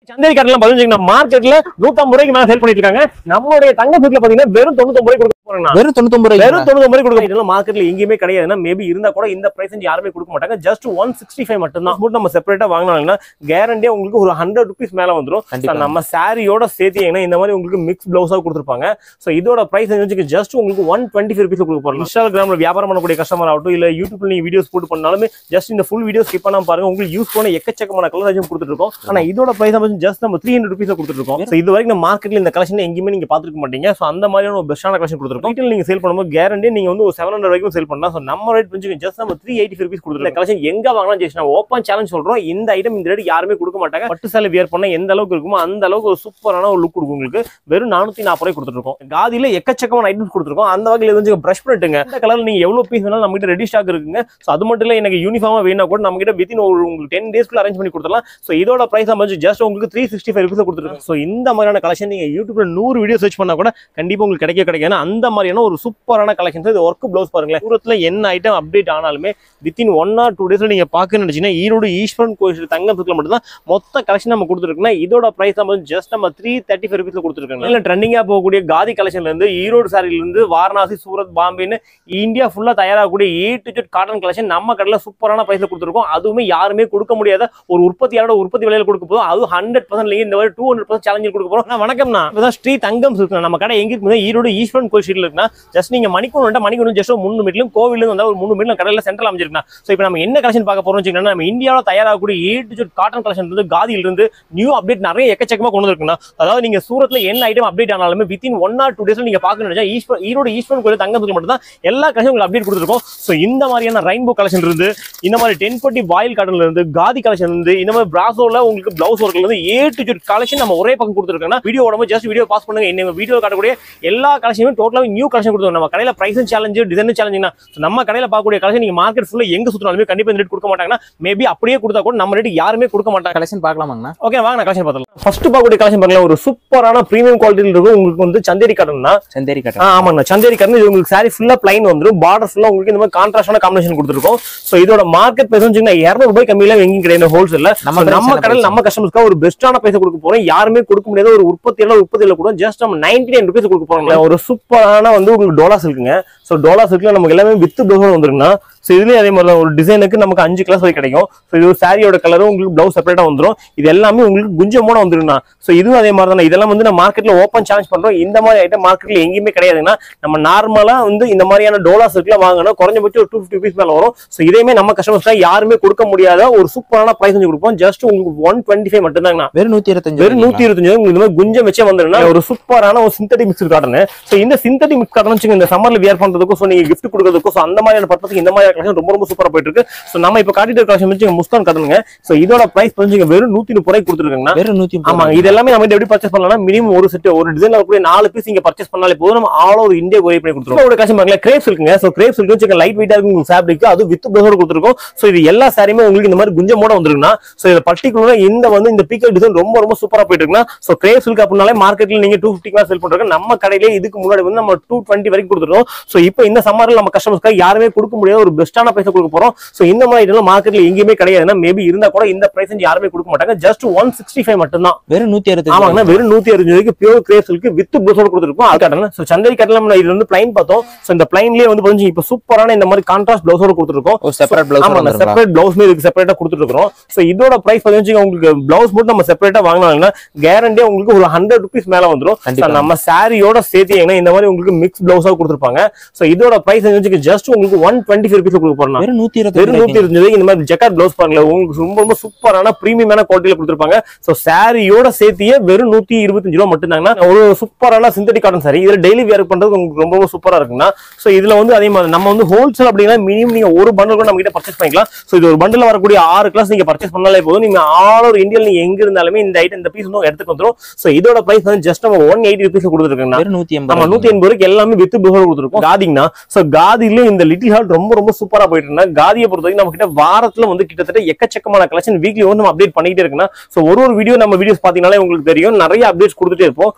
சந்தேரி காட்டலாம் பதினஞ்சு மார்க்கெட்ல 150 ரூபாய்க்கு மேல சேல் பண்ணிட்டு இருக்காங்க. நம்மளுடைய தங்க சூட்ல பாத்தீங்கன்னா வெறும் 99 ரூபாய்க்கு கொடுக்க போறாங்க. வெறும் 99 ரூபாய்க்கு கொடுக்க. இதெல்லாம் மார்க்கெட்ல எங்கேயுமே கிடையாதுன்னா மேபி இருந்தா கூட இந்த பிரைஸ் யாருமே கொடுக்க மாட்டாங்க. ஜஸ்ட் 165 மட்டும் தான். நம்ம செப்பரேட்டா வாங்கினாங்கன்னா கேரண்டியா உங்களுக்கு ஒரு 100 ரூபீஸ் மேல வந்துரும். நம்ம சாரியோட சேர்த்தீங்கன்னா இந்த மாதிரி உங்களுக்கு மிக்ஸ் பிளவுஸா கொடுத்துருப்பாங்க. சோ இதோட பிரைஸ் ஜஸ்ட் உங்களுக்கு 125 ரூபீஸ் கொடுக்க போறாங்க. இன்ஸ்டாகிராம்ல வியாபாரம் பண்ணக்கூடிய கஸ்டமர் ஆகட்டும் இல்ல யூடியூப்ல நீங்க வீடியோஸ் போட்டு பண்ணாலுமே ஜஸ்ட் இந்த ஃபுல் வீடியோ ஸ்கிப் பண்ணாம பாருங்க. உங்களுக்கு யூஸ் பண்ண எக்கச்சக்கமான கலர் ஐட்டம் கொடுத்துட்டு இருக்கோம். ஆனா இதோட பிரைஸ் ஜஸ்ட் நம்ம 300 ரூபீஸ் கொடுத்துட்டு இருக்கோம். சோ இது வரைக்கும் மார்க்கெட்ல இந்த கலெக்ஷன் எங்கேயுமே நீங்க பாத்துக்க மாட்டீங்க. சோ அந்த மாதிரியான ஒரு பெஸ்டான கலெக்ஷன் கொடுத்துருக்கோம். ரீட்டைல் நீங்க சேல் பண்ணும்போது கேரண்டி நீங்க வந்து ஒரு 700 வரைக்கும் சேல் பண்ணலாம். சோ நம்ம ரேட் கொஞ்சம் ஜஸ்ட் நம்ம 380 ரூபீஸ் கொடுத்துருக்கோம். கலெக்ஷன் எங்க வாங்கலாம் ஜஸ்ட் நான் ஓப்பன் சேலஞ்ச் சொல்றோம். இந்த ஐட்டம் இந்த ரேட் யாருமே கொடுக்க மாட்டாங்க. பட்டு சேலை வியர் பண்ண எந்த அளவுக்கு இருக்குமோ அந்த அளவுக்கு ஒரு சூப்பரான ஒரு லுக் கொடுக்கும். உங்களுக்கு வெறும் 440 ரூபாய் கொடுத்துருக்கோம். காதியில எக்கச்சக்கமான ஐட்டம்ஸ் கொடுத்துருக்கோம். அந்த வகையில வந்து பிரஷ் பண்ணிட்டுங்க. இந்த கலர்ல நீங்க எவ்வளவு பீஸ் வேணாலும் நம்ம கிட்ட ரெடி ஸ்டாக் இருக்குங்க. சோ அது மட்டும் இல்ல எனக்கு யூனிஃபார்மா வேணா கூட நம்ம கிட்ட வித்தின் உங்களுக்கு 10 டேஸ்க்குள்ள அரேஞ்ச் பண்ணி கொடுத்துடலாம். சோ இதோட பிரைஸ் ஜஸ்ட் உங்களுக்கு 365 ரூபீஸ் கொடுத்துருக்கோம். சோ இந்த மாதிரியான கலெக்ஷன் நீங்க யூடியூப்ல 100 வீடியோ சர்ச் பண்ணா கூட கண்டிப்பா உங்களுக்கு கிடைக்காது. அந்த மாதிரியான ஒரு சூப்பரான கலெக்ஷன். இது ஒர்க் பிளவுஸ் பாருங்களேன். தூரத்துல என்ன ஐட்டம் அப்டேட் ஆனாலுமே வித்தின் 1 or 2 டேஸ்ல நீங்க பாக்கணும்னு நினைச்சீங்கன்னா ஈரோடு ஈஸ்வரன் கோயில் தங்கம் சுற்றுல மட்டும் தான் மொத்த கலெக்ஷன் நம்ம கொடுத்துருக்கோம்னா இதோட பிரைஸ் ஜஸ்ட் நம்ம 335 ரூபீஸ்ல கொடுத்துருக்கோம். இல்ல ட்ரெண்டிங்கா போகக்கூடிய காதி கலெக்ஷன்ல இருந்து ஈரோடு சாரில இருந்து வாரணாசி சூரத் பாம்பேன்னு இந்தியா ஃபுல்லா தயாராகக்கூடிய A to Z cotton collection நம்ம கடையில சூப்பரான பிரைஸ்ல கொடுத்துருக்கோம். அதுவுமே யாருமே கொடுக்க முடியாத ஒரு உற்பத்தியாளோட உற்பத்தி விலையில கொடுக்க போதும். அது 100% இந்த மாதிரி 200% சேலஞ்சில் கொடுக்க போறோம். வணக்கம்னா இப்பதான் ஸ்ரீ தங்கம் இருக்கு. நம்ம கடை எங்க இருக்கு? ஈரோடு ஈஸ்வரன் கோயில் ஸ்ட்ரீட்ல இருக்குன்னா ஜஸ்ட் நீங்க மணிக்கூர் ஜஸ்ட் 3 மீட்டர்லயும் கோவிலும் வந்து ஒரு 3 மீட்டர் கடையில சென்ட்ரல் அமைஞ்சிருக்கா. சோ இப்போ நம்ம என்ன கலெக்ஷன் பார்க்க போறோம் வச்சுக்கோங்க. நம்ம இந்தியாவில தயாராகக்கூடிய A to Z cotton collection வந்து காதியில இருந்து நியூ அப்டேட் நிறைய எக்கச்சக்கமா கொண்டு இருக்குன்னா அதாவது நீங்க சூரத்ல என்ன ஐட்டம் அப்டேட் ஆனாலுமே வித்தின் 1 or 2 டேஸ்ல நீங்க பாக்கணும்னு நினைச்சா ஈரோடு ஈஸ்வரன் கோயில் தங்கம் மட்டும் தான் எல்லா கலெக்ஷன் உங்களுக்கு அப்டேட் கொடுத்துருக்கோம். சோ இந்த மாதிரியான ரெயின்போ கலெக்ஷன் இருந்து இந்த மாதிரி 1040 பாயில் காட்டன்ல இருந்து காதி கலெக்ஷன் இருந்து இந்த மாதிரி பிராசோல உங்களுக்கு பிளவுஸ் ஒர்க்ல இருந்து A to Z கலெக்ஷன் நம்ம ஒரே பக்கம் கொடுத்துருக்கோம்னா வீடியோ உடம்பு ஜஸ்ட் வீடியோ பாஸ் பண்ணுங்க. இந்த வீடியோ காட்டக்கூடிய எல்லா கலெக்ஷனுமே டோட்டலா நியூ கலெக்ஷன் கொடுத்துருக்கோம். நம்ம கடையில பிரைஸ் சேலஞ்ச் டிசைன் சேலஞ்சுனா நம்ம கடையில பார்க்கக்கூடிய கலெக்ஷன் நீங்க மார்க்கெட் ஃபுல்லா எங்க சுத்தினாலுமே கண்டிப்பா இந்த ரேட் கொடுக்க மாட்டாங்கன்னா மேபி அப்படியே கொடுத்தா கூட நம்ம ரேட் யாருமே கொடுக்க மாட்டாங்க. கலெக்ஷன் பார்க்கலாமாங்கண்ணா? ஓகே வாங்க நான் கலெக்ஷன் பார்த்தலாம். ஃபர்ஸ்ட் பார்க்கக்கூடிய கலெக்ஷன் பாருங்க. ஒரு சூப்பரான பிரீமியம் குவாலிட்டில இருக்கும். உங்களுக்கு வந்து சந்தேரி காட்டன்னா சந்தேரி காட்டன். ஆமாங்க சந்தேரி காட்டன். இது உங்களுக்கு சாரி ஃபுல்லா ப்ளைன் வந்துரும். பார்டர் ஃபுல்லா உங்களுக்கு இந்த மாதிரி கான்ட்ராஸ்டான காம்பினேஷன் கொடுத்துருக்கோம். சோ இதோட மார்க்கெட் பிரைஸ் வந்து 200 ரூபாய் கம்மியில எங்கேயும் கிடையாது ஹோல்சேல்ல. நம்ம கடையில நம்ம கஸ்டமர்ஸ்க்கு ஒரு பெஸ்டான பிரைஸ் கொடுக்க போறோம். யாருமே கொடுக்க முடியாத ஒரு உற்பத்தியில கூட ஜஸ்ட் நம்ம 99 ரூபீஸ் கொடுக்க போறோம். ஒரு சூப்பரான வந்து உங்களுக்கு டோலா சில்க்குங்க. சோ டோலா சில்க்ல நமக்கு எல்லாமே வித் பிளவுஸ் வந்துருக்குன்னா சோ இதுலயே அதே மாதிரி ஒரு டிசைனுக்கு நமக்கு 5 கிளாஸ் வரை கிடைக்கும். சோ இது ஒரு சாரியோட கலரும் உங்களுக்கு பிளவுஸ் செப்பரேட்டா வந்துரும். இது எல்லாமே உங்களுக்கு குஞ்சமோட வந்துருக்குண்ணா. சோ இதுவும் அதே மாதிரி தான். இதெல்லாம் வந்து நம்ம மார்க்கெட்ல ஓப்பன் சேலஞ்ச் பண்றோம். இந்த மாதிரி ஐட்டம் மார்க்கெட்ல எங்கேயுமே கிடையாதுன்னா நம்ம நார்மலா வந்து இந்த மாதிரியான டோலா சில்க்ல வாங்கணும் குறைஞ்சபட்சம் ஒரு 250 ரூபீஸ் மேல வரும். சோ இதையுமே நம்ம கஸ்டமர்ஸ் யாருமே கொடுக்க முடியாத ஒரு சூப்பரான பிரைஸ் வந்து கொடுப்போம். ஜஸ்ட் உங்களுக்கு 125 மட்டும் தான். வெறும் 125 உங்களுக்கு இந்த மாதிரி குஞ்சம் வச்சே வந்துருன்னா ஒரு சூப்பரான ஒரு சிந்தட்டிக் மிக்ஸ் காட்டன். சோ இந்த சிந்தட்டிக் மிக்ஸ் காட்டன் இந்த சம்மர்ல வியர் பண்றதுக்கும் சோ நீங்க கிஃப்ட் கொடுக்கிறதுக்கும் சோ அந்த மாதிரியான பர்பஸ்க்கு இந்த மாதிரி கலெக்ஷன் ரொம்ப ரொம்ப சூப்பரா போயிட்டு இருக்கு. சோ நம்ம இப்ப காட்டிட்டு கலெக்ஷன் வந்து முஸ்கான் காட்டனுங்க. சோ இதோட பிரைஸ் வந்து வெறும் 130 ரூபாய்க்கு கொடுத்துருக்காங்க. வெறும் 130. ஆமா இது எல்லாமே நம்ம எப்படி பர்ச்சேஸ் பண்ணலாம்? மினிமம் ஒரு செட் ஒரு டிசைன்ல கூட 4 பீஸ் நீங்க பர்ச்சேஸ் பண்ணாலே போதும். நம்ம ஆல் ஓவர் இந்தியா கொரியர் பண்ணி கொடுத்துருவோம். இதோட கலெக்ஷன் பாருங்க கிரேப் சில்க்ங்க. சோ கிரேப் சில்க் வந்து லைட் வெயிட்டா இருக்கு உங்களுக்கு ஃபேப்ரிக். அது வித் பிளவுஸோட கொடுத்துருக்கோம். சோ இது எல்லா சாரியுமே உங்களுக்கு இந்த மாதிரி குஞ்சமோட வந்துருக்குன்னா சோ இது பர்టిక్యులரா இந்த வந்து இந்த பீக்கல் டிசைன் ரொம்ப ரொம்ப சூப்பரா போயிட்டு இருக்குன்னா சோ கிரேப் சில்க் அப்படினாலே மார்க்கெட்ல நீங்க 250 க்கு சேல் பண்றாங்க. நம்ம கடையிலே இதுக்கு முன்னாடி வந்து நம்ம 220 வரைக்கும் கொடுத்துறோம். சோ இப்போ இந்த சம்மர்ல நம்ம கஸ்டமர்ஸ்க்கு யாருமே கொடுக்க முடியாத ஒரு பெஸ்டான பிரைஸ் கொடுக்க போறோம். சோ இந்த மாதிரி இதெல்லாம் மார்க்கெட்ல எங்கேயுமே கிடையாதுன்னா மேபி இருந்தா கூட இந்த பிரைஸ் யாருமே கொடுக்க மாட்டாங்க. ஜஸ்ட் 165 மட்டும் தான். வெறும் 165. ஆமாங்க வெறும் 165 ரூபாய்க்கு பியூர் கிரேப் சில்க் வித் பிளவுஸோட கொடுத்துருக்கோம். அது காட்டணும். சோ சந்தேரி காட்டன்ல நம்ம இது வந்து ப்ளைன் பார்த்தோம். சோ இந்த ப்ளைன்லயே வந்து கொஞ்சம் இப்போ சூப்பரான இந்த மாதிரி கான்ட்ராஸ்ட் பிளவுஸோட கொடுத்துருக்கோம். ஒரு செப்பரேட் பிளவுஸ். ஆமா செப்பரேட் பிளவுஸ் இதுக்கு செப்பரேட்டா கொடுத்துருக்கோம். சோ இதோட பிரைஸ் வந்து உங்களுக்கு பிளவுஸ் மட்டும் நம்ம செப்பரேட்டா வாங்கினாங்கன்னா கேரண்டியா உங்களுக்கு ஒரு 100 ரூபீஸ் மேல வந்துரும். நம்ம சாரியோட சேர்த்தீங்கன்னா இந்த மாதிரி உங்களுக்கு மிக்ஸ் பிளவுஸா கொடுத்துருப்பாங்க. சோ இதோட பிரைஸ் வந்து ஜஸ்ட் உங்களுக்கு 125 ரூபீஸ் கொடுக்க போறோம். வெறும் 125 இந்த மாதிரி ஜக்கார்ட் பிளவுஸ் பாருங்க. உங்களுக்கு ரொம்ப ரொம்ப சூப்பரான பிரீமியமான குவாலிட்டில கொடுத்துருப்பாங்க. சோ சாரியோட சேர்த்தியே வெறும் 125 ரூபாய் மட்டும் தாங்கன்னா ஒரு சூப்பரான சிந்தட்டிக் காட்டன் சாரி. இதுல டெய்லி வியர் பண்றது உங்களுக்கு ரொம்ப ரொம்ப சூப்பரா இருக்குன்னா சோ இதுல வந்து அதே மாதிரி நம்ம வந்து ஹோல்சேல் அப்படின்னா மினிமம் நீங்க ஒரு பண்டல் கூட நம்ம கிட்ட பர்ச்சேஸ் பண்ணிக்கலாம். சோ இது ஒரு பண்டல்ல வரக்கூடிய 6 கிளாஸ் நீங்க பர்ச்சேஸ் பண்ணாலே போதும். நீங்க ஆல் ஓவர் இந்தியால நீங்க எங்க இருந்தாலுமே இந்த ஐட்டம் இந்த பீஸ் வந்து எடுத்துட்டு வந்துரும். சோ இதோட பிரைஸ் வந்து ஜஸ்ட் நம்ம 180 ரூபீஸ் கொடுத்துருக்காங்க. 180 ரூபாய்க்கு எல்லாமே வித் பிளவுஸோட கொடுத்துருக்கோம். காதிங்கனா சோ காதில இந்த லிட்டில் ஹார்ட் ரொம்ப ரொம்ப சூப்பரா போயிட்டு இருந்தா காதியை பொறுத்தவரைக்கும் நம்ம கிட்ட வாரத்துல வந்து கிட்டத்தட்ட எக்கச்சக்கமான கலெக்ஷன் வீக்லி வந்து நம்ம அப்டேட் பண்ணிட்டே இருக்குன்னா சோ ஒரு வீடியோ நம்ம வீடியோஸ் பாத்தீங்கன்னாலே உங்களுக்கு தெரியும் நிறைய அப்டேட்ஸ் கொடுத்துட்டே இருப்போம்.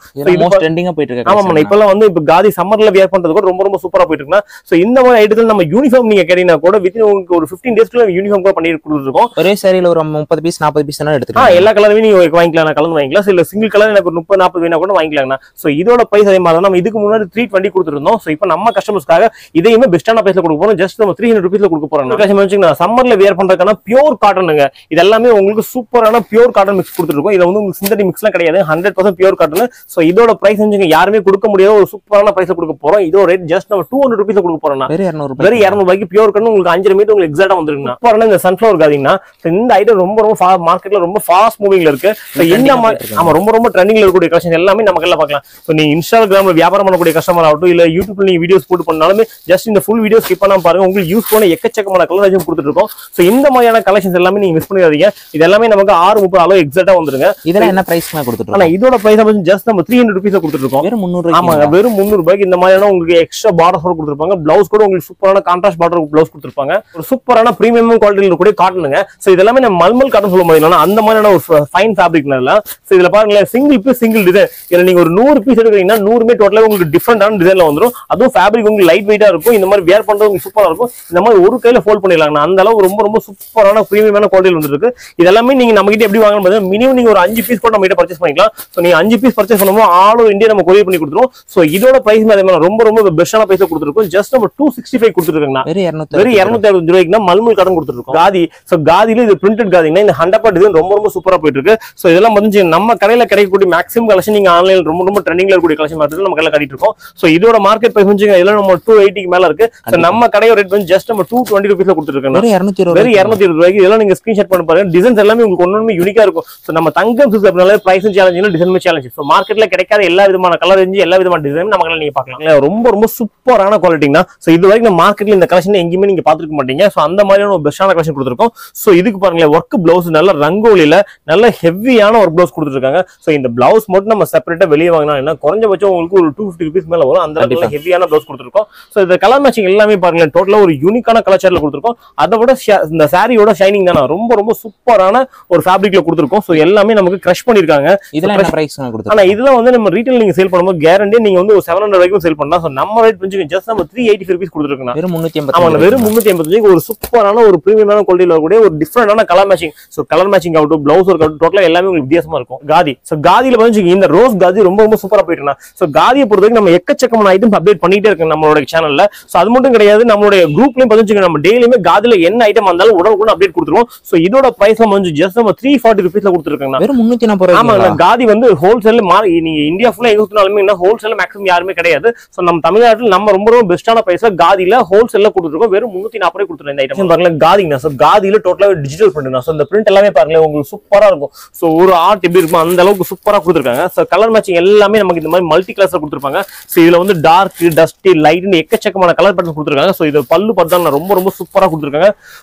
ட்ரெண்டிங்கா போயிட்டு இருக்கு. ஆமா இப்பெல்லாம் வந்து இப்ப காதி சம்மர்ல வியர் பண்றது கூட ரொம்ப ரொம்ப சூப்பரா போயிட்டு இருக்குன்னா சோ இந்த மாதிரி ஐட்டத்துல நம்ம யூனிஃபார்ம் நீங்க கேட்டீங்கன்னா கூட வித்தின் உங்களுக்கு ஒரு 15 டேஸ்க்குள்ள யூனிஃபார்ம் கூட பண்ணி கொடுத்துருக்கோம். ஒரே சாரியில ஒரு 30 பீஸ் 40 பீஸ் எடுத்துக்கலாம். எல்லா கலருமே நீங்க வாங்கிக்கலாம், கலந்து வாங்கிக்கலாம். இல்ல சிங்கிள் கலர் எனக்கு 30 40 வேணா கூட வாங்கிக்கலாம்னா சோ இதோட பிரைஸ் அதே மாதிரி நம்ம இதுக்கு முன்னாடி 320 கொடுத்துருந்தோம். சோ இப்போ நம்ம கஸ்டமர்ஸ்க்காக இதையுமே பெஸ்டான பிரைஸ்ல கொடுக்க போறோம். ஜஸ்ட் நம்ம 300 ரூபீஸ்ல கொடுக்க போறோம். சம்மர்ல வியர் பண்றதுக்கான பியூர் காட்டனுங்க. இது எல்லாமே உங்களுக்கு சூப்பரான பியூர் காட்டன் மிக்ஸ் கொடுத்துருக்கோம். இது வந்து உங்களுக்கு சிந்தட்டிக் மிக்ஸ்லாம் கிடையாது, 100% பியூர் காட்டன். சோ இதோட பிரைஸ் வந்து யாருமே கொடுக்க முடியாத ஒரு சூப்பரான பிரைஸ்ல கொடுக்க போறோம். இதோட ரேட் ஜஸ்ட் நம்ம 200 ரூபீஸ்ல கொடுக்க போறோம். வெறும் 200 ரூபாய்க்கு பியூர் காட்டன் உங்களுக்கு 5 மீட்டர் உங்களுக்கு எக்ஸாக்ட்டா வந்துருக்குங்க. சூப்பரான இந்த சன்ஃப்ளவர் காதிங்கன்னா இந்த ஐட்டம் ரொம்ப ரொம்ப மார்க்கெட்ல ரொம்ப ஃபாஸ்ட் மூவிங்ல இருக்கு. ஆமா ரொம்ப ரொம்ப ட்ரெண்டிங்ல இருக்கக்கூடிய கலெக்ஷன் எல்லாமே நம்ம கையில பார்க்கலாம். சோ நீங்க இன்ஸ்டாகிராம்ல வியாபாரம் பண்ணக்கூடிய கஸ்டமர் ஆகட்டும் இல்ல யூடியூப்ல நீங்க வீடியோஸ் போட்டு பண்ணாலுமே ஜஸ்ட் இந்த ஃபுல் வீடியோ ஸ்கிப் பண்ணாம பாருங்க. உங்களுக்கு யூஸ் பண்ண எக்கச்சக்கமான கலெக்ஷன் கொடுத்துட்டு இருக்கோம். சோ இந்த மாதிரியான கலெக்ஷன்ஸ் எல்லாமே நீங்க மிஸ் பண்ணிடாதீங்க. இது எல்லாமே நமக்கு 6:30 அளவு எக்ஸாக்ட்டா வந்துருங்க. இதெல்லாம் என்ன பிரைஸ்க்கு கொடுத்துட்டு இருக்கோம்? இதோட பிரைஸ் வந்து ஜஸ்ட் நம்ம 300 ரூபீஸ்ல கொடுத்துட்டு இருக்கோம். வெறும் 300. ஆமா வெறும் 300 ரூபாய்க்கு இந்த மாதிரியான உங்களுக்கு எக்ஸ்ட்ரா பார்டர்ஸ் கொடுத்துருப்பாங்க. பிளவுஸ் கூட உங்களுக்கு சூப்பரான கான்ட்ராஸ்ட் பார்டர் பிளவுஸ் கொடுத்துருப்பாங்க. ஒரு சூப்பரான பிரீமியம் குவாலிட்டில இருக்கக்கூடிய காட்டனுங்க. சோ இதெல்லாமே நம்ம மல்மல் காட்டன் சொல்ல முடியும். அந்த மாதிரியான ஒரு ஃபைன் ஃபேப்ரிக்னால சோ இதுல பாருங்க சிங்கிள் பீஸ் சிங்கிள் டிசைன். இதுல நீங்க ஒரு 100 பீஸ் எடுக்கிறீங்கன்னா 100மே டோட்டலா உங்களுக்கு டிஃபரெண்டான டிசைன்ல வந்துரும். அதுவும் ஃபேப்ரிக் உங்களுக்கு லைட் வெயிட்டா இருக்கும். இந்த மாதிரி வேர் பண்றது உங்களுக்கு சூப்பரா இருக்கும். இந்த மாதிரி ஒரு கையில ஃபோல்ட் பண்ணிடலாம். அந்த அளவு ரொம்ப ரொம்ப சூப்பரான பிரீமியமான குவாலிட்டில வந்துருக்கு. இதெல்லாமே நீங்க நம்ம கிட்ட எப்படி வாங்கணும் பார்த்தா மினிமம் நீங்க ஒரு 5 பீஸ் கூட நம்ம கிட்ட பர்ச்சேஸ் பண்ணிக்கலாம். சோ நீங்க 5 பீஸ் பர்ச்சேஸ் பண்ணும்போது ஆல் ஓவர் இந்தியா நம்ம கொரியர் பண்ணி கொடுத்துருவோம். சோ இதோட பிரைஸ் ரொம்ப ரொம்ப பெஸ்டான பிரைஸ்ல கொடுத்துருக்கோம். ஜஸ்ட் நம்ம 265 கொடுத்துருக்கோம். வெறும் 260 ரூபாய்க்கு மல்மல் காட்டன் கொடுத்துருக்கோம். காதி சோ காதில இது பிரிண்டட் காதினா இந்த 100% டிசைன் ரொம்ப ரொம்ப சூப்பரா போயிட்டு இருக்கு. சோ இதெல்லாம் வந்து நம்ம கடையில கிடைக்கக்கூடிய மேக்ஸிமம் கலெக்ஷன் நீங்க ஆன்லைன்ல ரொம்ப ரொம்ப ட்ரெண்டிங்ல இருக்கக்கூடிய கலெக்ஷன் மாதிரி நம்ம கடையில கட்டிட்டு இருக்கோம். சோ இதோட மார்க்கெட் பிரைஸ் வந்து இதெல்லாம் நம்ம 280 க்கு மேல இருக்கு. சோ நம்ம கடையோட ரேட் வந்து ஜஸ்ட் நம்ம 220 ரூபீஸ்ல கொடுத்துருக்கோம். வெறும் 220 ரூபாய்க்கு இதெல்லாம் நீங்க ஸ்கிரீன்ஷாட் பண்ணி பாருங்க. டிசைன்ஸ் எல்லாமே உங்களுக்கு ஒண்ணுமே யூனிக்கா இருக்கும். சோ நம்ம தங்கம் சிஸ்டம்னால price challenge design challenge. So மார்க்கெட்ல கிடைக்காத எல்லா விதமான கலர் ரேஞ்ச் எல்லா விதமான டிசைன் நம்ம கடையில நீங்க பார்க்கலாம். ரொம்ப ரொம்ப சூப்பரான குவாலிட்டினா. சோ இது வரைக்கும் நம்ம மார்க்கெட்ல இந்த கலெக்ஷன் எங்கேயுமே நீங்க பாத்துக்க மாட்டீங்க. சோ அந்த மாதிரியான ஒரு பெஸ்டான கலெக்ஷன் கொடுத்துருக்கோம். சோ இதுக்கு பாருங்களேன் ஒர்க் பிளவுஸ் நல்ல ரங்கோலியில நல்ல ஹெவியான ஒரு பிளவுஸ் கொடுத்துருக்காங்க. சோ இந்த பிளவுஸ் மட்டும் நம்ம செப்பரேட்டா வெளியே வாங்கினா குறைஞ்சபட்சம் உங்களுக்கு ஒரு 250 ரூபீஸ் மேல வரும். அந்த ஹெவியான பிளவுஸ் கொடுத்துருக்கோம். சோ இந்த கலர் மேட்சிங் எல்லாமே பாருங்களேன் டோட்டலா ஒரு யூனிக்கான கலர் சார்ட்ல கொடுத்துருக்கோம். அதை விட இந்த சாரியோட ஷைனிங் தானே ரொம்ப ரொம்ப சூப்பரான ஒரு ஃபேப்ரிக்ல கொடுத்துருக்கோம். சோ எல்லாமே நமக்கு கிரஷ் பண்ணிருக்காங்க. இதெல்லாம் என்ன பிரைஸ் கொடுத்துருக்கோம்? ஆனா இதெல்லாம் வந்து நம்ம ரீட்டைல் நீங்க சேல் பண்ணும்போது கேரண்டி நீங்க வந்து ஒரு 700 வரைக்கும் சேல் பண்ணலாம். சோ நம்ம ரேட் வந்து ஜஸ்ட் நம்ம 385 ரூபீஸ் கொடுத்துருக்கோம். வெறும் 380. ஆமா வெறும் 385 ஒரு சூப்பரான ஒரு பிரீமியமான குவாலிட்டில வரக்கூடிய ஒரு டிஃபரெண்டான colour matching. So colour matching ஆகட்டும் பிளவுஸ் ஆகட்டும் டோட்டலா எல்லாமே உங்களுக்கு வித்தியாசமா இருக்கும். காதி சோ காதியில வந்து இந்த ரோஸ் காதி ரொம்ப ரொம்ப சூப்பரா போயிட்டு இருந்தா. சோ காதியை பொறுத்தவரைக்கும் நம்ம எக்கச்சக்கமான ஐட்டம்ஸ் அப்டேட் பண்ணிட்டே இருக்கோம் நம்மளோட சேனல்ல. சோ அது மட்டும் கிடையாது நம்மளுடைய குரூப்லயும் பதினஞ்சு நம்ம டெய்லியுமே காதில என்ன ஐட்டம் வந்தாலும் உடனுக்குடன் அப்டேட் கொடுத்துருவோம். சோ இதோட பிரைஸ் வந்து ஜஸ்ட் நம்ம 340 ரூபீஸ்ல கொடுத்துருக்காங்க. வெறும் 340. ஆமா காதி வந்து ஹோல்சேல் நீங்க இந்தியா ஃபுல்லா எங்க சுத்தினாலுமே என்ன ஹோல்சேல் மேக்ஸிமம் யாருமே கிடையாது. சோ நம்ம தமிழ்நாட்டில் நம்ம ரொம்ப ரொம்ப பெஸ்டான பிரைஸ்ல காதில ஹோல்சேல்ல கொடுத்துருக்கோம். வெறும் 340 கொடுத்துருக்கோம். இந்த ஐட்டம் பாருங்க காதிங்க. சோ காதில டோட்டலா டிஜிட்டல் பிரிண்ட். சோ இந்த பிரிண்ட் எல்லாமே பாருங்க உங்களுக்கு சூப்பரா இருக்கும். சோ ஒரு ஆர்ட் எப்படி இருக்கும் அந்த அளவுக்கு சூப்பரா கொடுத்துருக்காங்க. சோ கலர் மேட்சிங் எல்லாமே நமக்கு இந்த மாதிரி மல்டி கலர்ஸ்ல கொடுத்துருப்பாங்க. சோ இதுல வந்து டார்க் டஸ்டி லைட் எக்கச்சக்கமான கலர் பேட்டர்ன் கொடுத்துருக்காங்க. சோ இது பல்லு பார்த்தா ரொம்ப ரொம்ப சூப்பரா கொடுத்துருக்காங்க.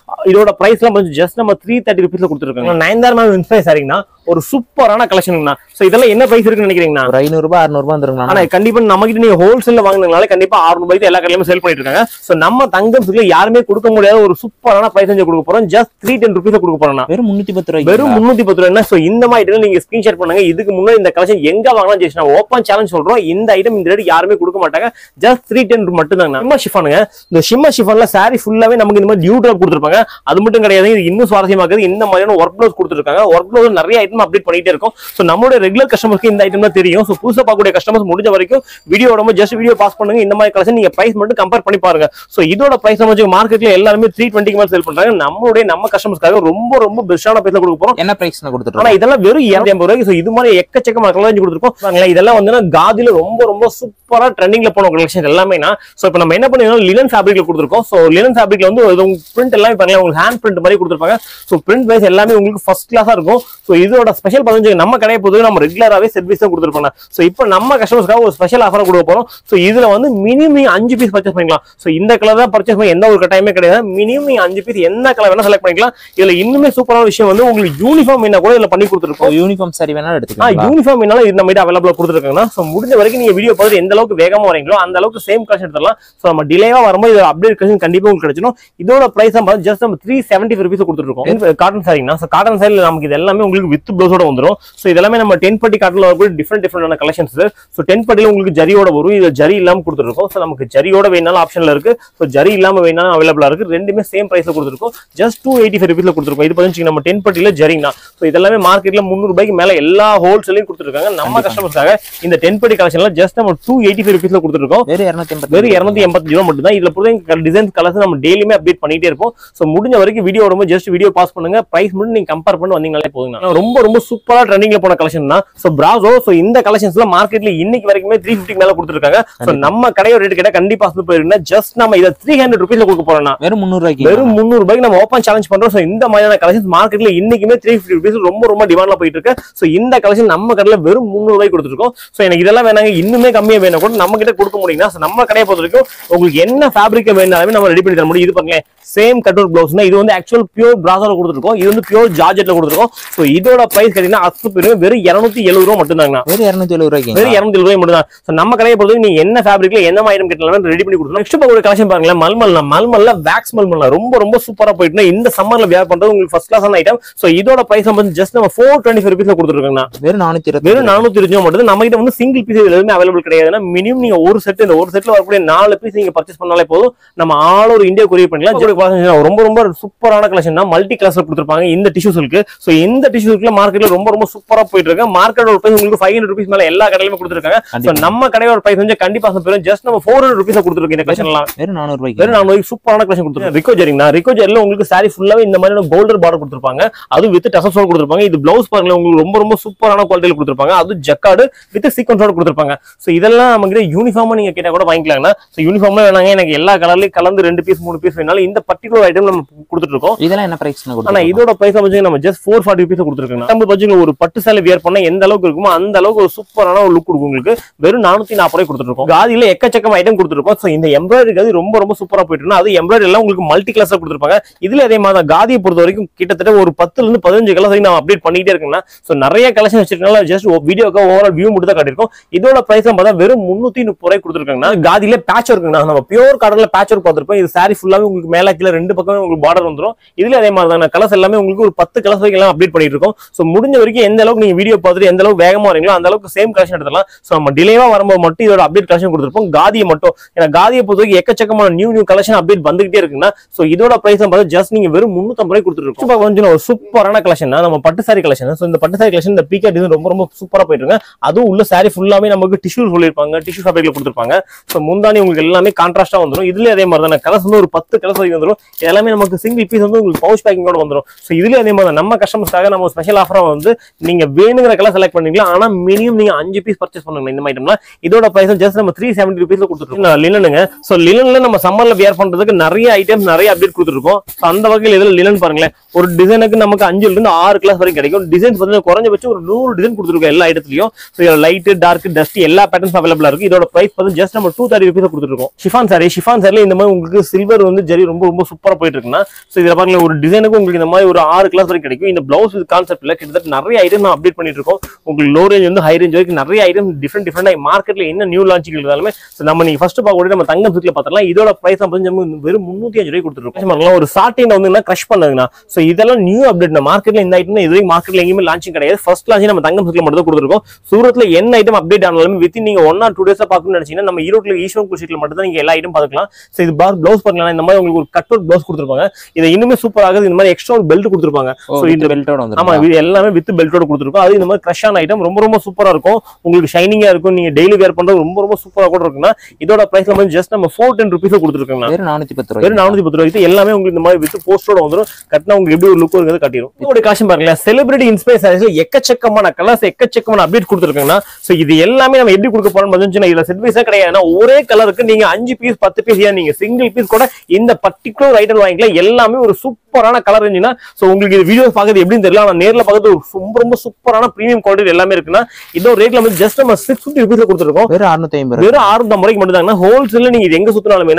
இதோட பிரைஸ் எல்லாம் ஜஸ்ட் நம்ம 330 ரூபீஸ்ல கொடுத்துருக்காங்க. 9000 இன்ஸ்பயர் சாரிங்கன்னா ஒரு சூப்பரான கலெக்ஷன். சோ இதெல்லாம் என்ன பிரைஸ் இருக்குன்னு நினைக்கிறீங்கன்னா 500 ரூபாய் 600 ரூபாய் வந்துருங்க. ஆனா கண்டிப்பா நம்ம கிட்ட நீங்க ஹோல்சேல்ல வாங்குனதுனால கண்டிப்பா 600 ரூபாய்க்கு எல்லா கடையிலுமே சேல் பண்ணிட்டு இருக்காங்க. சோ நம்ம தங்கம் சில்க்ல யாருமே கொடுக்க முடியாத ஒரு சூப்பரான பிரைஸ் ரேஞ்ச் கொடுக்க போறோம். ஜஸ்ட் 310 ரூபீஸ் கொடுக்க போறோம். வெறும் 310 ரூபாய். வெறும் 310 ரூபாய். சோ இந்த மாதிரி ஐட்டம் நீங்க ஸ்கிரீன்ஷாட் பண்ணுங்க. இதுக்கு முன்னாடி இந்த கலெக்ஷன் எங்க வாங்கலாம் ஜெஸ்ட் நான் ஓபன் சேலஞ்ச் சொல்றோம். இந்த ஐட்டம் இந்த ரேட் யாருமே கொடுக்க மாட்டாங்க. ஜஸ்ட் 310 மட்டும் தாங்க. ஷிம்மா ஷிஃபானுங்க. இந்த ஷிம்மா ஷிஃபான்ல சாரி ஃபுல்லாவே நமக்கு இந்த மாதிரி டியூ ட்ராப் கொடுத்துருப்பாங்க. அது மட்டும் கிடையாது இது இன்னும் சுவாரஸ்யமாக்குது. இந்த மாதிரியான ஒர்க் ப்ளவுஸ் கொடுத்துருக்காங்க. ஒர்க் ப்ளவுஸ் நிறைய ஐட்டம் அப்டேட் பண்ணிட்டே இருக்கும். சோ நம்மளுடைய ரெகுலர் கஸ்டமர்ஸ்க்கு இந்த ஐட்டம் தான் தெரியும். சோ புதுசா பார்க்கக்கூடிய கஸ்டமர்ஸ் முடிஞ்ச வரைக்கும் வீடியோட ஜஸ்ட் வீடியோ பாஸ் பண்ணுங்க. இந்த மாதிரி கலெக்ஷன் நீங்க பிரைஸ் மட்டும் கம்பேர் பண்ணி பாருங்க. சோ இதோட பிரைஸ் வந்து மார்க்கெட்ல எல்லாரும் 320 க்கு மேல சேல் பண்றாங்க. நம்ம கஸ்டமர்ஸ்க்காக ரொம்ப ரொம்ப பெஸ்டான பிரைஸ்ல கொடுக்க போறோம். என்ன பிரைஸ்ல கொடுத்துட்டோம்? ஆனா இதெல்லாம் வெறும் 250 ரூபாய்க்கு. சோ இது மாதிரி எக்கச்சக்கமான கலெக்ஷன் கொடுத்துருக்கோம். இதெல்லாம் வந்து காதில ரொம்ப ரொம்ப சூப்பரா ட்ரெண்டிங்ல போன கலெக்ஷன் எல்லாமே. சோ இப்போ நம்ம என்ன பண்ணிருக்கோம் லினன் ஃபேப்ரிக்ல கொடுத்துருக்கோம். சோ லினன் ஃபேப்ரிக்ல வந்து பிரிண்ட் எல்லாமே பாருங்க உங்களுக்கு ஹேண்ட் பிரிண்ட் மாதிரி கொடுத்துருப்பாங்க. சோ பிரிண்ட் வைஸ் எல்லாமே உங்களுக்கு ஃபர்ஸ்ட் கிளாஸா இருக்கும். சோ இதோட ஸ்பெஷல் பதினஞ்சு நம்ம கடையை பொறுத்து நம்ம ரெகுலராகவே சர்வீஸ் தான் கொடுத்துருப்போம். சோ இப்போ நம்ம கஸ்டமர்ஸ்க்காக ஒரு ஸ்பெஷல் ஆஃபர் கொடுக்க போறோம். சோ இதுல வந்து மினிமம் 5 பீஸ் பர்ச்சேஸ் பண்ணிக்கலாம். சோ இந்த கலர் தான் பர்ச்சேஸ் பண்ண எந்த ஒரு கட்டாயமே கிடையாது. மினிமம் 5 பீஸ் என்ன கலர் வேணா செலக்ட் பண்ணிக்கலாம். இதுல இன்னுமே சூப்பரான விஷயம் வந்து உங்களுக்கு யூனிஃபார்ம் என்ன கூட இதுல பண்ணி கொடுத்துருக்கோம். யூனிஃபார்ம் சரி வேணா எடுத்துக்கலாம். யூனிஃபார்ம் என்னால இந்த மாதிரி அவைலபிளா கொடுத்துருக்காங்கன்னா சோ முடிஞ்ச வரைக்கும் நீங்க வீடியோ பார்த்து எந்த அளவுக்கு வேகமா வரீங்களோ அந்த அளவுக்கு சேம் கலெக்ஷன் எடுத்துடலாம். ஸோ நம்ம டிலேவா வரும்போது இது அப்டேட் கலெக்ஷன் கண்டிப்பா உங்களுக்கு கிடைச்சிடும். இதோட பிரைஸ் ஜஸ்ட் நம்ம 375 rupees கொடுத்துருக்கோம். காட்டன் சாரினா காட்டன் சாரில நமக்கு இது எல்லாமே உங்களுக்கு வித் ப்ளவுஸோட வந்துடும். ஸோ இதெல்லாமே நம்ம 10 பட்டி காட்டன்ல வரக்கூடிய டிஃப்ரெண்டான கலெக்ஷன்ஸ். ஸோ 10 பட்டில உங்களுக்கு ஜரியோட வரும், இது ஜரி இல்லாம கொடுத்துருக்கோம். ஸோ நமக்கு ஜரியோட வேணாலும் ஆப்ஷன்ல இருக்கு, ஸோ ஜரி இல்லாம வேணாலும் அவைலபிளா இருக்கு. ரெண்டுமே சேம் பிரைஸ்ல கொடுத்துருக்கோம். ஜஸ்ட் 285 rupees கொடுத்துருக்கோம். இது பார்த்தீங்கன்னா நம்ம 10 பட்டில ஜரினா. ஸோ இதெல்லாமே மார்க்கெட்ல 300 ரூபாய்க்கு மேல எல்லா ஹோல்சேலையும் கொடுத்துருக்காங்க. நம்ம கஸ்டமர்ஸ்க்காக இந்த 10 பட்டி கலெக்ஷன்ல ஜஸ்ட் நம்ம 285 rupees கொடுத்துருக்கோம். வெறும் 285 ரூபாய் மட்டும் தான். இதுல பொறுத்த டிசைன்ஸ் கலர்ஸ் நம்ம டெய்லியுமே அப்டேட் பண்ணிட்டே இருப்போம். ஸோ முடிஞ்ச வரைக்கும் வீடியோ வரும்போது ஜஸ்ட் வீடியோ பாஸ் பண்ணுங்க, பிரைஸ் மட்டும் நீங்க கம்பேர் பண்ணி வந்தீங்கனாலே போதுங்க. ரொம்ப சூப்பரா ட்ரெண்டிங்ல போன கலெக்ஷன் தான். So brasso. ஸோ இந்த கலெக்ஷன்ஸ்ல மார்க்கெட்ல இன்னைக்கு வரைக்குமே 350 மேல கொடுத்துருக்காங்க. ஸோ நம்ம கடையோட ரேட் கேட்டா கண்டிப்பா போயிருந்தா ஜஸ்ட் நம்ம இதை 300 rupees கொடுக்க போறோம்னா வெறும் 300 ரூபாய்க்கு நம்ம ஓப்பன் சேலஞ்ச் பண்றோம். ஸோ இந்த மாதிரியான கலெக்ஷன்ஸ் மார்க்கெட்ல இன்னைக்குமே 350 rupees ரொம்ப டிமாண்ட்ல போயிட்டு இருக்கு. ஸோ இந்த கலெக்ஷன் நம்ம கடையில வெறும் 300 ரூபாய்க்கு கொடுத்துருக்கோம். ஸோ எனக்கு இதெல்லாம் வேணாங்க, இன்னுமே கம்மியா வேணும் கூட நம்ம கிட்ட கொடுக்க முடியுங்கன்னா நம்ம கடையை பொறுத்த வரைக்கும் உங்களுக்கு என்ன ஃபேப்ரிக் வேணாலுமே நம்ம ரெடி பண்ணி தர முடியும். இது பாருங்க சேம் கட்டோர் பிளவுஸ்னா இது ஆக்சுவல் பியூர் பிராசோல கொடுத்துருக்கோம். இது பியூர் ஜார்ஜெட்ல கொடுத்துருக்கோம். ஸோ இதோட பிரைஸ் கேட்டீங்கன்னா வெறும் 270 ரூபாய் மட்டும் தாங்க. வெறும் 270 ரூபாய் மட்டும் தான். ஸோ நம்ம கடையை பொறுத்த நீங்க என்ன ஃபேப்ரிக்ல என்ன ஐட்டம் கேட்டாலும் ரெடி பண்ணி கொடுத்துருவோம். நெக்ஸ்ட் ஒரு கலெக்ஷன் பாருங்களேன், மல்மல்ல வேக்ஸ் மல்மல்ல ரொம்ப சூப்பரா போயிட்டு இந்த சம்மர்ல வியர் பண்றது உங்களுக்கு ஃபர்ஸ்ட் கிளாஸான ஐட்டம். ஸோ இதோட பிரைஸ் ஜஸ்ட் நம்ம 425 rupees கொடுத்துருக்காங்க. வெறும் 420 மட்டும். நம்ம கிட்ட சிங்கிள் பீஸ் எதுவுமே அவைலபிள் கிடையாதுன்னா மினிமம் நீங்க ஒரு செட், இந்த ஒரு செட்ல வரக்கூடிய 4 பீஸ் நீங்க பர்ச்சேஸ் பண்ணாலே போதும். நம்ம ஆல் ஓவர் இந்தியா கொரியர் பண்ணலாம். ரொம்ப சூப்பரான கலெக்ஷன் தான். மல்டி கிளாஸ்ல கொடுத்துருப்பாங்க இந்த டிஷ்யூஸ்க்கு. ஸோ இந்த டிஷ்யூஸ்ல மார்க்கெட்ல ரொம்ப சூப்பரா போயிட்டு இருக்கு. மார்க்கெட்டோட பிரைஸ் உங்களுக்கு 500 rupees மேல எல்லா கடையிலுமே கொடுத்துருக்காங்க. ஸோ நம்ம கடையோட பிரைஸ் கண்டிப்பா பெரும் ஜஸ்ட் நம்ம 400 rupees கொடுத்துருக்கோம். இந்த கலெக்ஷன் எல்லாம் வெறும் 400 சூப்பரான கலெக்ஷன் கொடுத்துருக்காங்க. ரிக்கோ ஜரிங்கனா, ரிக்கோ ஜரில உங்களுக்கு சாரி ஃபுல்லாவே இந்த மாதிரி கோல்டர் பார்டர் கொடுத்துருப்பாங்க. அது வித் டசல்ஸோட கொடுத்துருப்பாங்க. இது பிளவுஸ் பாருங்க உங்களுக்கு ரொம்ப சூப்பரான குவாலிட்டியில கொடுத்துருப்பாங்க. அது ஜக்கார்டு வித் சீக்வன்ஸோட கொடுத்துருப்பாங்க. ஸோ இதெல்லாம் நம்ம கிட்ட யூனிஃபார்மா நீங்க கேட்டா கூட வாங்கிக்கலாம்னா. ஸோ யூனிஃபார்ம்ல வேணாங்க எனக்கு எல்லா கலர்லயும் கலந்து 2 பீஸ் 3 பீஸ் வேணாலும் இந்த பர்டிகுலர் ஐட்டம் நம்ம கொடுத்துட்டு இருக்கோம். இதெல்லாம் என்ன பிரைஸ்? ஆனா இதோட பிரைஸ் நம்ம ஜஸ்ட் 440 rupees கொடுத்துருக்கோம். நம்ம பட்ஜெட்ல ஒரு பட்டு சேலை வியர் பண்ணா எந்த அளவுக்கு இருக்குமோ அந்த அளவுக்கு ஒரு சூப்பரான ஒரு லுக் கொடுக்கும் உங்களுக்கு. வெறும் 440 ரூபாய் கொடுத்துருக்கோம். காதியில எக்கச்சக்கம் ஐட்டம் கொடுத்துருக்கோம். ஸோ இந்த எம்ப்ராய்டரி காதி ரொம்ப சூப்பரா போயிட்டு இருக்கு. அது எம்ப்ராய்டரி எல்லாம் உங்களுக்கு மல்டி கிளாஸ்ல கொடுத்துருப்பாங்க. இதுல அதே மாதிரி காதியை பொறுத்த வரைக்கும் கிட்டத்தட்ட ஒரு 10 ல இருந்து 15 கலர்ஸ் வரைக்கும் நம்ம அப்டேட் பண்ணிட்டே இருக்குன்னா. ஸோ நிறைய கலெக்ஷன் வச்சிருக்கனால ஜஸ்ட் வீடியோக்கு ஓவரால் வியூ மட்டும் தான் காட்டியிருக்கோம். இதோட பிரைஸ் பார்த்தா வெறும் 330 ரூபாய் கொடுத்துருக்காங்க. காதியில பேட்ச் ஒர்க்குங்க. நம்ம பியூர் காட்டன்ல பேட்ச் ஒர்க் பார்த்திருப்போம். இது சாரி ஃபுல்லாவே உங்களுக்கு மேல கீழ 2 பக்கமே உங்களுக்கு பார்டர் வந்துரும். இதுல அதே மாதிரி தான் கலர்ஸ் எல்லாமே உங்களுக்கு ஒரு 10 கலர்ஸ் வரைக்கும் எல்லாம் அப்டேட் பண்ணிட்டு இருக்கோம். ஸோ முடிஞ்ச வரைக்கும் எந்த அளவுக்கு நீங்க வீடியோ பார்த்துட்டு எந்த அளவுக்கு வேகமா வரீங்களோ அந்த அளவுக்கு சேம் கலெக்ஷன் எடுத்துலாம். ஸோ நம்ம டிலேவா வரும்போது மட்டும் இதோட அப்டேட் கலெக்ஷன் கொடுத்துருப்போம். காதியை மட்டும் ஏன்னா காதியை பொறுத்த வரைக்கும் எக்கச்சக்கமான நியூ கலெக்ஷன் அப்டேட் வந்துகிட்டே இருக்குன்னா. ஸோ இதோட பிரைஸ் பார்த்தா ஜஸ்ட் நீங்க வெறும் 350 ரூபாய் கொடுத்துருக்கோம். கொஞ்சம் ஒரு சூப்பரான கலெக்ஷன் தான் நம்ம பட்டு சாரி கலெக்ஷன். ஸோ இந்த பட்டு சாரி கலெக்ஷன் இந்த பீக்கா டிசைன் ரொம்ப சூப்பரா போயிட்டு இருக்கு. அதுவும் உள்ள சாரி ஃபுல்லாமே நமக்கு டிஷ்யூ சொல்லிருப்பாங்க, டிஷ்யூ ஃபேப்ரிக்ல கொடுத்துருப்பாங்க. ஸோ முந்தானி உங்களுக்கு எல்லாமே கான்ட்ராஸ்டா வந்துடும். இதுல அதே மாதிரி தான் கலர்ஸ் ஒரு 10 கலர்ஸ் வரைக்கும் வந்துடும். எல்லாமே நமக்கு சிங்கிள் பீஸ் உங்களுக்கு பவுச் பேக்கிங்கோட வந்துடும். ஸோ இதுல அதே மாதிரி நம்ம கஸ்டமர்ஸ்க்காக நம்ம ஸ்பெஷல் ஆஃபரா நீங்க வேணுங்கிற கலர் செலக்ட் பண்ணிக்கலாம். ஆனா மினிமம் நீங்க 5 பீஸ் பர்ச்சேஸ் பண்ணுங்க. இந்த ஐட்டம்ல இதோட பிரைஸ் ஜஸ்ட் நம்ம 370 rupees கொடுத்துருக்கோம். லினனுங்க. ஸோ லினன்ல நம்ம சம்மர்ல வியர் பண்றதுக்கு நிறைய ஐட்டம்ஸ் நிறைய அப்டேட் கொடுத்துருக்கோம். அந்த வகையில் இதுல லினன் பாருங்களேன், ஒரு டிசைனுக்கு நமக்கு 5 ல இருந்து 6 கிளாஸ் வரைக்கும் கிடைக்கும். டிசைன்ஸ் பார்த்தீங்கன்னா குறைஞ்சபட்சம் ஒரு 100 டிசைன் கொடுத்துருக்கோம் எல்லா இடத்துலயும். லைட், டார்க், டஸ்ட் எல்லா பேட்டர்ன்ஸ் அவைலபிளா இருக்கு. இதோட பிரைஸ் பார்த்தீங்கன்னா ஜஸ்ட் நம்ம 230 rupees கொடுத்துருக்கோம். ஷிஃபான் சாரில இந்த மாதிரி உங்களுக்கு சில்வர் ஜரி ரொம்ப சூப்பரா போயிட்டு இருக்குன்னா. ஸோ இதுல பாருங்க ஒரு டிசைனுக்கு உங்களுக்கு இந்த மாதிரி ஒரு 6 கிளாஸ் வரைக்கும் கிடைக்கும். இந்த பிளவுஸ் கான்செப்ட்ல கிட்டத்தட்ட நிறைய ஐட்டம் நான் அப்டேட் பண்ணிட்டு இருக்கோம். உங்களுக்கு லோ ரேஞ்ச் வந்து ஹை ரேஞ்ச் வரைக்கும் நிறைய ஐட்டம் டிஃபரெண்ட் மார்க்கெட்ல என்ன நியூ லான்ச்சிங் இருந்தாலுமே நம்ம நீங்க ஃபர்ஸ்ட் பார்க்க நம்ம தங்கம் சில்க்ல பார்த்தலாம். இதோட பிரைஸ் வெறும் 305 ரூபாய் கொடுத்துருக்கோம். ஒரு சாட்டின் வந்து கிரஷ் பண்ணுதுன்னா. ஸோ இதெல்லாம் நியூ அப்டேட். மார்க்கெட்ல இந்த ஐட்டம் இது வரைக்கும் மார்க்கெட்ல எங்கேயுமே லான்ச்சிங் கிடையாது. ஃபர்ஸ்ட் லான்ச் நம்ம தங்கம் சில்க்ல மட்டும் கொடுத்துருக்கோம். சூரத்ல என்ன ஐட்டம் அப்டேட் ஆனாலும் வித்தின் நீங்க 1 or 2 days பார்க்கணும்னு நினைச்சீங்கன்னா நம்ம ஈரோட்ல ஈஸ்வரன் குஷிட்ல மட்டும் தான் நீங்க எல்லா ஐட்டம் பார்க்கலாம். ஸோ இது பிளவுஸ் பண்ணலாம். இந்த மாதிரி உங்களுக்கு ஒரு கட் ஒர்க் பிளவுஸ் கொடுத்துருப்பாங்க. இதை இன்னுமே சூப்பர் ஆகுது. இந்த மாதிரி எக்ஸ்ட்ரா ஒரு பெல்ட் கொடுத்துருப்பாங்க. ஸோ இந்த பெல்ட்டோட ஆமா இது எல்லாமே வித் பெல்ட்டோட கொடுத்துருக்கோம். அது இந்த மாதிரி கிரஷ் ஆன ஐட்டம் ரொம்ப சூப்பரா இருக்கும். உங்களுக்கு ஷைனிங்கா இருக்கும். நீங்க டெய்லி வேர் பண்றது ரொம்ப சூப்பரா கூட இருக்குன்னா. இதோட பிரைஸ் நம்ம ஜஸ்ட் நம்ம 410 rupees கொடுத்துருக்கோம். வெறும் 410 ரூபாய்க்கு எல்லாமே உங்களுக்கு இந்த மாதிரி வித் போஸ்டோட வந்துடும். கட்டினா உங்களுக்கு எப்படி ஒரு லுக் வருது காட்டிடும். இதோட காஷன் பாருங்க, செலிபிரிட்டி இன்ஸ்பயர் சாரீஸ்ல எக்கச்சக்கமான கலர்ஸ் எக்கச்சக்கமான அப்டேட் கொடுத்துருக்காங்கன்னா. ஸோ இது எல்லாமே நம்ம எப்படி கொடுக்க போறோம்னு பார்த்தீங்கன்னா இதுல செட் வைஸா கிடையாது. ஒரே கலருக்கு நீங்க 5 பீஸ் 10 பீஸ் நீங்க சிங்கிள் பீஸ் கூட இந்த பர்டிகுலர் ஐட்டம் வாங்கிக்கலாம். எல்லாமே ஒரு சூப்பரான கலர் இருந்துச்சுன்னா. ஸோ உங்களுக்கு இது வீடியோ பார்க்கறது எப்படின்னு தெரியல. ஆனா நேர்ல பார்க்கறது ரொம்ப சூப்பரான பிரீமியம் குவாலிட்டி எல்லாமே இருக்குன்னா. இதோ ரேட்ல வந்து ஜஸ்ட் நம்ம 650 rupees கொடுத்துருக்கோம். வெறும் 650 ரூபாய்க்கு மட்டும் தாங்க. ஹோல்சேல்ல நீங்க இது எங்க சுத்தினாலுமே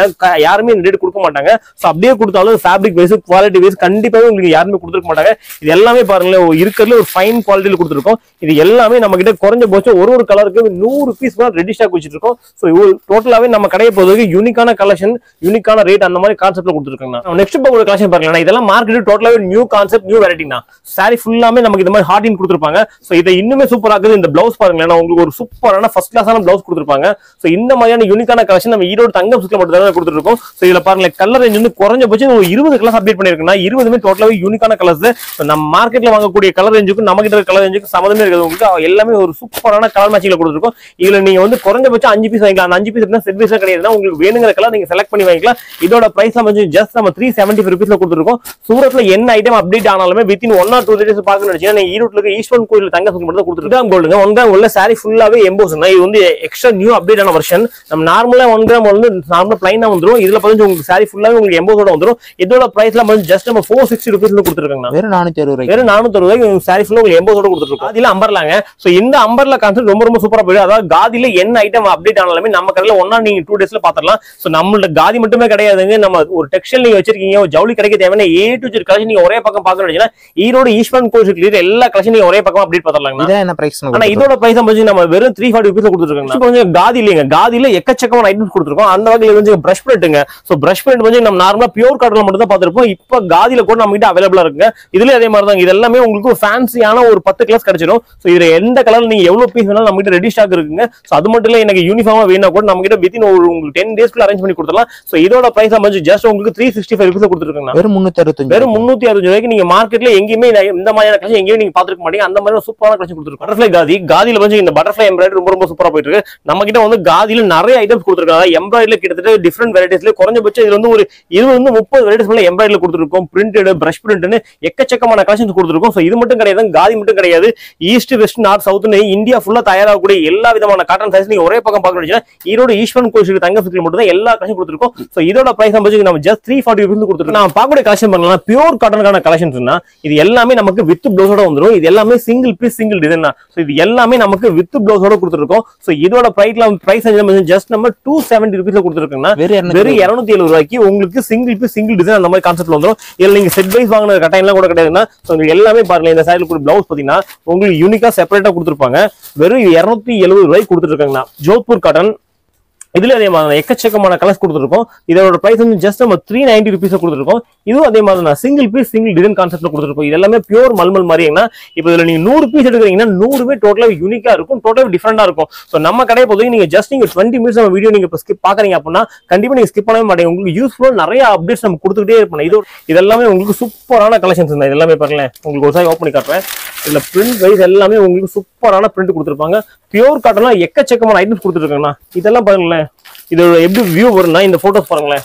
யாருமே இந்த ரேட் கொடுக்க மாட்டாங்க. ஸோ அப்படியே கொடுத்தாலும் ஃபேப்ரிக் வைஸ் குவாலிட்டி வைஸ் கண்டிப்பாவே உங்களுக்கு யாருமே கொடுத்துருக்க மாட்டாங்க. இது எல்லாமே பாருங்களேன் இருக்கிறதுல ஒரு ஃபைன் குவாலிட்டியில கொடுத்துருக்கோம். இது எல்லாமே நம்ம கிட்ட குறைஞ்ச போச்சு ஒரு கலருக்கு 100 பீஸ் ரெடி ரெடி ஸ்டாக் வச்சிட்டு இருக்கோம். ஸோ டோட்டலாவே நம்ம கடையை பொறுத்தவரைக்கும் யூனிக்கான கலெக்ஷன், யூனிக்கான ரேட் அந்த மாதிரி கான்செப்ட்ல கொடுத்துருக்காங்க. நெக்ஸ்ட் பார்க்க கலெக்ஷன் பாருங்க, இதெல்லாம் மார்க்கெட் டோட்டலாவே நியூ கான்செப்ட், நியூ வெரைட்டி தான். சாரி ஃபுல்லாமே நமக்கு இந்த மாதிரி ஹார்டின் கொடுத்துருப்பாங்க. ஸோ இதை இன்னுமே சூப்பரா இருக்குது. இந்த பிளவுஸ் பாருங்களேன், உங்களுக்கு ஒரு சூப்பரான ஃபர்ஸ்ட் கிளாஸான பிளவுஸ் கொடுத்துருப்பாங்க. ஸோ இந்த மாதிரியான யூனிக்கான கலெக்ஷன் நம்ம ஈரோடு தங்கம் சில்க்ல மட்டும் தான் கொடுத்துருக்கோம். ஸோ இதுல பாருங்க கலர் ரேஞ்ச் வந்து குறைஞ்சபட்சம் ஒரு 20 கலர்ஸ் அப்டேட் பண்ணிருக்குன்னா 20மே டோட்டலாவே யூனிக்கான கலர்ஸ். நம்ம மார்க்கெட்ல வாங்கக்கூடிய கலர் ரேஞ்சுக்கும் நம்ம கிட்ட கலர் ரேஞ்சுக்கும் சம்மந்தமே இருக்குது. உங்களுக்கு எல்லாமே ஒரு சூப்பரான கலர் மேட்சிங்ல கொடுத்துருக்கோம். இதுல நீங்க வந்து குறைஞ்சபட்சம் 5 பீஸ் வாங்கிக்கலாம். அந்த 5 பீஸ் செட் பீஸா கிடையாது, உங்களுக்கு வேணுங்கிற கலர் நீங்க செலக்ட் பண்ணி வாங்கிக்கலாம். இதோட பிரைஸ் வந்து ஜஸ்ட் நம்ம 375 ரூபீஸ்ல கொடுத்துருக்கோம். சூரத்ல என்ன ஐட்டம் அப்டேட் ஆனாலுமே வித்தின் 1 or 2 days பார்க்கணும்னு நினைச்சீங்கன்னா நீங்க ஈரோட்ல இருக்க ஈஸ்வரன் கோயில் தங்க சுக்கு மட்டும் கொடுத்துருக்காங்க. கோல்டுங்க 1 கிராம் உள்ள சாரி ஃபுல்லாவே எம்போஸ். இது வந்து எக்ஸ்ட்ரா நியூ அப்டேட் ஆன வெர்ஷன். நம்ம நார்மலா 1 கிராம் வந்து நார்மலா பிளைனா வந்துரும். இதுல பாத்தீங்கன்னா உங்களுக்கு சாரி ஃபுல்லாவே உங்களுக்கு எம்போஸோட வந்துரும். இதோட பிரைஸ்ல வந்து ஜஸ்ட் நம்ம 460 ரூபீஸ்ல கொடுத்துருக்காங்க. வெறும் 460 ரூபாய். வெறும் 460 ரூபாய்க்கு சாரி ஃபுல்லா உங்களுக்கு எம்போஸோட கொடுத்துருக்கோம். அதுல அம்பர்லாங்க. சோ இந்த அம்பர்லா கான்செப்ட் ரொம்ப ரொம்ப சூப்பரா போயிடும். அதாவது காதில என்ன ஐட்டம் அப்டேட் ஆனாலுமே நம்ம கடையில ஒன்னா நீங்க 2 daysல பாத்துறலாம். சோ நம்மளோட காதி மட்டுமே கிடையாதுங்க, நம்ம ஒரு டெக்ஸ்டைல் நீங்க வச்சிருக்கீங்க, ஒரு ஜவுளி கடைக்கு தேவையான A to Z கலெக்ஷன் நீங்க ஒரே பக்கம் பார்க்கணும்னா ஈரோடு ஈஸ்வரன் கோயில் எல்லா கலெக்ஷன் நீங்க ஒரே பக்கம் அப்டேட் பாத்துறலாம். இத என்ன பிரைஸ்? ஆனா இதோட பிரைஸ் வந்து நம்ம வெறும் 340 ரூபீஸ்ல கொடுத்துருக்காங்க. கொஞ்சம் காதி இல்லைங்க, காதில எக்கச்சக்கமான ஐட்டம்ஸ் கொடுத்துருக்கோம். அந்த வகையில வந்து பிரஷ் பிரிண்ட்ங்க. சோ பிரஷ் பிரிண்ட் வந்து நம்ம நார்மலா பியூர் காட்டன்ல மட்டும் தான் பாத்துருப்போம். இப்ப காதில கூட நம்ம கிட்ட அவைலபிளா இருக்குங்க. இதுல அதே மாதிரி தான், இது எல்லாமே உங்களுக்கு ஃபேன்சியான ஒரு 10 கிளாஸ் கிடைச்சிடும். சோ இதுல எந்த கலர்ல நீங்க எவ்வளவு பீஸ் வேணாலும் நம்ம கிட்ட ரெடி ஸ்டாக் இருக்குங்க. சோ அது மட்டும் இல்ல, எனக்கு யூனிஃபார்மா வேணா கூட நம்ம கிட்ட வித்தின் ஒரு உங்களுக்கு 10 daysக்குள்ள அரேஞ்ச் பண்ணி கொடுத்துடலாம். சோ இதோட பிரைஸ் வந்து ஜஸ்ட் உங்களுக்கு 365 ரூபீஸ்ல கொடுத்துருக்காங்க. வெறும் 365. வெறும் 365 ரூபாய்க்கு நீங்க மார்க்கெட்ல எங்கேயுமே இந்த மாதிரியான கலெக்ஷன் எங்கேயும் நீங்க பாத்துக்க மாட்டீங்க. அந்த மாதிரி சூப்பரான கலெக்ஷன் கொடுத்துருக்கோம். பட்டர்ஃப்ளை காதி, காதில வந்து இந்த பட்டர்ஃப்ளை எம்ப்ராய்டரி ரொம்ப ரொம்ப சூப்பரா போயிட்டு இருக்கு. நம்ம கிட்ட வந்து காதில நிறைய ஐட்டம்ஸ் கொடுத்துருக்காங்க. எம்ப்ராய்டரில கிட்டத்தட்ட டிஃபரெண்ட் வெரைட்டிஸ்ல குறைஞ்சபட்சம் இதுல வந்து ஒரு 20 30 வெரைட்டிஸ் மேல எம்ப்ராய்டரில கொடுத்துருக்கோம். பிரிண்டட், பிரஷ் பிரிண்ட்னு எக்கச்சக்கமான கலெக்ஷன்ஸ் கொடுத்துருக்கோம். சோ இது மட்டும் கிடையாது, காதி மட்டும் கிடையாது, ஈஸ்ட் வெஸ்ட் நார்த் சவுத்னு இந்தியா ஃபுல்லா தயாராகக்கூடிய எல்லா விதமான காட்டன் சைஸ் நீங்க ஒரே பக்கம் பார்க்கணும்னா ஈரோடு ஈஸ்வரன் கோயில் தங்க சுக்கு மட்டும் தான் எல்லா கலெக்ஷன் கொடுத்துருக்கோம். சோ இதோட பிரைஸ் நம்ம ஜஸ்ட் 340 ரூபீஸ் கொடுத்துருக்கோம். நான் பார்க்கக்கூடிய கலெக்ஷன் பண்ணலாம் பியூர் காட்டனுக்கான கலெக்ஷன்ஸ்னா இது எல்லாமே நமக்கு வித் பிளவுஸோட வந்துரும். இது எல்லாமே சிங்கிள் பீஸ் சிங்கிள் டிசைன் தான். சோ இது எல்லாமே நமக்கு வித் பிளவுஸோட கொடுத்துருக்கோம். சோ இதோட பிரைஸ் ஜஸ்ட் நம்ம 270 ரூபீஸ்ல கொடுத்துருக்கோம்னா வெறும் 270 ரூபாய்க்கு உங்களுக்கு சிங்கிள் பீஸ் சிங்கிள் டிசைன் அந்த மாதிரி கான்செப்ட்ல வந்துரும். இதுல நீங்க செட் வைஸ் வாங்குற கட்டாயம்லாம் கூட கிடையாதுன்னா எல்லாமே பாருங்க. இந்த சைடுல கூட பிளவுஸ் பாத்தீங்கன்னா உங்களுக்கு யூனிக்கா செப்பரேட்டா கொடுத்துருப்பாங்க. வெறும் 270 ரூபாய்க்கு கொடுத்துருக்காங்க. ஜோத்பூர் காட்டன் இதுல அதே மாதிரி எக்கச்சக்கமான கலர்ஸ் கொடுத்துருக்கோம். இதோட பிரைஸ் வந்து ஜஸ்ட் நம்ம 390 ரூபீஸ் கொடுத்துருக்கோம். இதுவும் அதே மாதிரி தான் சிங்கிள் பீஸ் சிங்கிள் டிசைன் கான்செப்ட்ல கொடுத்துருக்கோம். இது எல்லாமே பியூர் மல்மல் மாதிரிங்கன்னா இப்போ இதுல நீங்க 100 பீஸ் எடுக்கிறீங்கன்னா 100மே டோட்டலா யூனிக்கா இருக்கும், டோட்டலா டிஃபரெண்டா இருக்கும். ஸோ நம்ம கடையை பொறுத்தவரைக்கும் நீங்க ஜஸ்ட் நீங்க 20 மினிட்ஸ் நம்ம வீடியோ நீங்க ஸ்கிப் பாக்குறீங்க அப்படின்னா கண்டிப்பா நீங்க ஸ்கிப் பண்ணவே மாட்டீங்க. உங்களுக்கு யூஸ்ஃபுல் நிறைய அப்டேட்ஸ் நம்ம கொடுத்துக்கிட்டே இருப்போம். இது எல்லாமே உங்களுக்கு சூப்பரான கலெக்ஷன்ஸ் தான். இது எல்லாமே பாருங்களேன், உங்களுக்கு ஒரு சாரி ஓப்பன் பண்ணி காட்டுறேன். இதுல பிரிண்ட் வைஸ் எல்லாமே உங்களுக்கு சூப்பரான பிரிண்ட் கொடுத்துருப்பாங்க. பியூர் காட்டன்ல எக்கச்சக்கமான ஐட்டம்ஸ் கொடுத்துருக்காங்கண்ணா. இதெல்லாம் பாருங்களேன், இதோட எப்படி வியூ வரும்னா இந்த போட்டோஸ் பாருங்களேன்,